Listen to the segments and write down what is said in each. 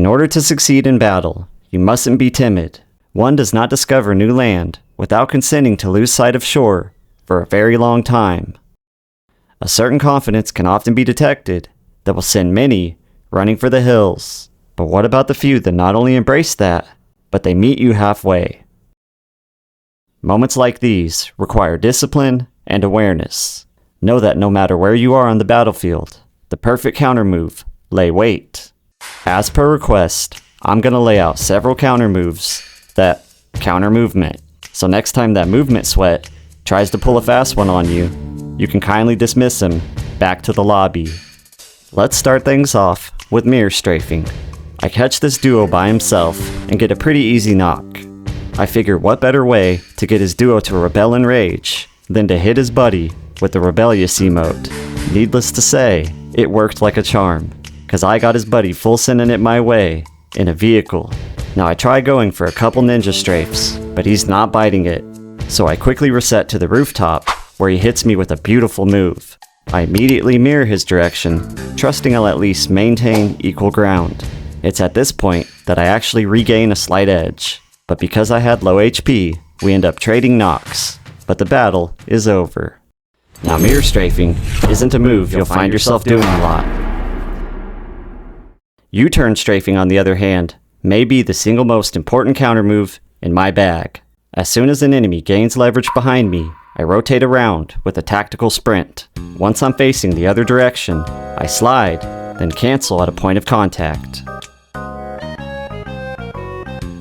order to succeed in battle, you mustn't be timid. One does not discover new land without consenting to lose sight of shore for a very long time. A certain confidence can often be detected that will send many running for the hills. But what about the few that not only embrace that, but they meet you halfway? Moments like these require discipline and awareness. Know that no matter where you are on the battlefield, the perfect counter move lay wait. As per request, I'm going to lay out several counter moves that counter movement. So next time that movement sweat tries to pull a fast one on you, you can kindly dismiss him back to the lobby. Let's start things off with mirror strafing. I catch this duo by himself and get a pretty easy knock. I figure what better way to get his duo to rebel in rage than to hit his buddy with the rebellious emote. Needless to say, it worked like a charm, cause I got his buddy full sending it my way in a vehicle. Now I try going for a couple ninja strafes, but he's not biting it. So I quickly reset to the rooftop where he hits me with a beautiful move. I immediately mirror his direction, trusting I'll at least maintain equal ground. It's at this point that I actually regain a slight edge, but because I had low HP, we end up trading knocks, but the battle is over. Now mirror strafing isn't a move you'll find yourself doing a lot. U-turn strafing, on the other hand, may be the single most important counter move in my bag. As soon as an enemy gains leverage behind me, I rotate around with a tactical sprint. Once I'm facing the other direction, I slide, then cancel at a point of contact.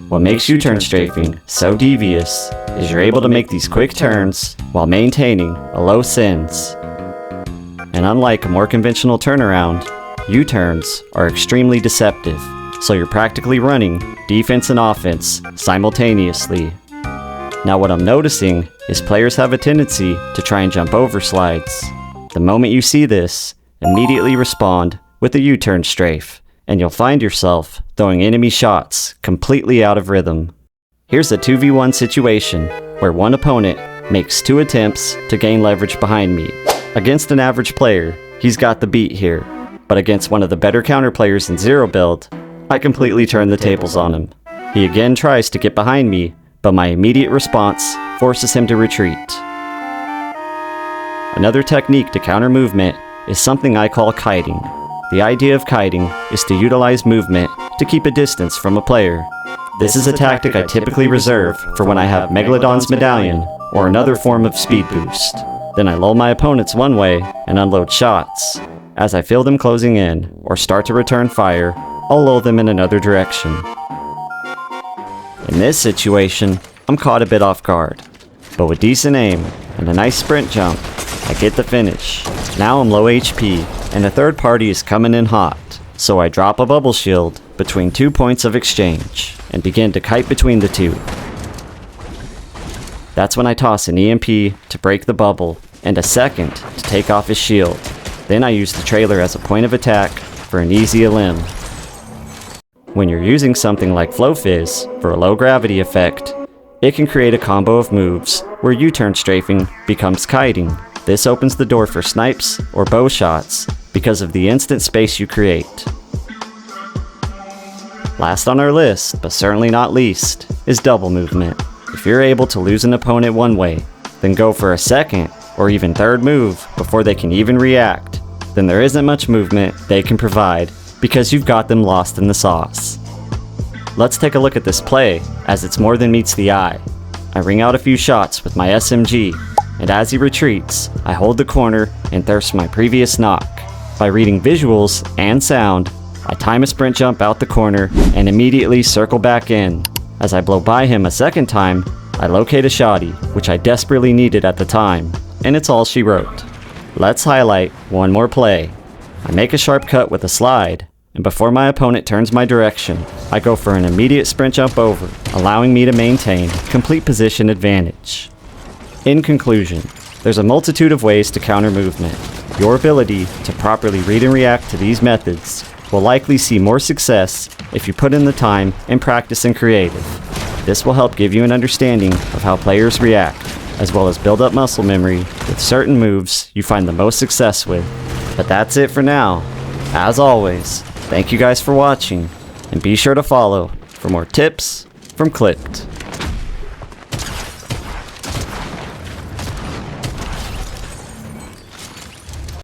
What makes U-turn strafing so devious is you're able to make these quick turns while maintaining a low sends. And unlike a more conventional turnaround, U-turns are extremely deceptive, so you're practically running defense and offense simultaneously. Now what I'm noticing is players have a tendency to try and jump over slides. The moment you see this, immediately respond with a U-turn strafe, and you'll find yourself throwing enemy shots completely out of rhythm. Here's a 2v1 situation where one opponent makes 2 attempts to gain leverage behind me. Against an average player, he's got the beat here, but against one of the better counter players in Zero build, I completely turn the tables on him. He again tries to get behind me, but my immediate response forces him to retreat. Another technique to counter movement is something I call kiting. The idea of kiting is to utilize movement to keep a distance from a player. This is a tactic I typically reserve for when I have Megalodon's Medallion or another form of speed boost. Then I lull my opponents one way and unload shots. As I feel them closing in or start to return fire, I'll lull them in another direction. In this situation, I'm caught a bit off guard, but with decent aim and a nice sprint jump, I get the finish. Now I'm low HP, and a third party is coming in hot, so I drop a bubble shield between 2 points of exchange, and begin to kite between the two. That's when I toss an EMP to break the bubble, and a second to take off his shield. Then I use the trailer as a point of attack for an easy elim. When you're using something like Flow Fizz for a low gravity effect, it can create a combo of moves where U-turn strafing becomes kiting. This opens the door for snipes or bow shots because of the instant space you create. Last on our list, but certainly not least, is double movement. If you're able to lose an opponent one way, then go for a second or even third move before they can even react, then there isn't much movement they can provide because you've got them lost in the sauce. Let's take a look at this play, as it's more than meets the eye. I ring out a few shots with my SMG, and as he retreats, I hold the corner and thirst my previous knock. By reading visuals and sound, I time a sprint jump out the corner and immediately circle back in. As I blow by him a second time, I locate a shotty, which I desperately needed at the time, and it's all she wrote. Let's highlight one more play. I make a sharp cut with a slide, and before my opponent turns my direction, I go for an immediate sprint jump over, allowing me to maintain complete position advantage. In conclusion, there's a multitude of ways to counter movement. Your ability to properly read and react to these methods will likely see more success if you put in the time and practice in creative. This will help give you an understanding of how players react, as well as build up muscle memory with certain moves you find the most success with. But that's it for now. As always, thank you guys for watching, And be sure to follow for more tips from Clipped.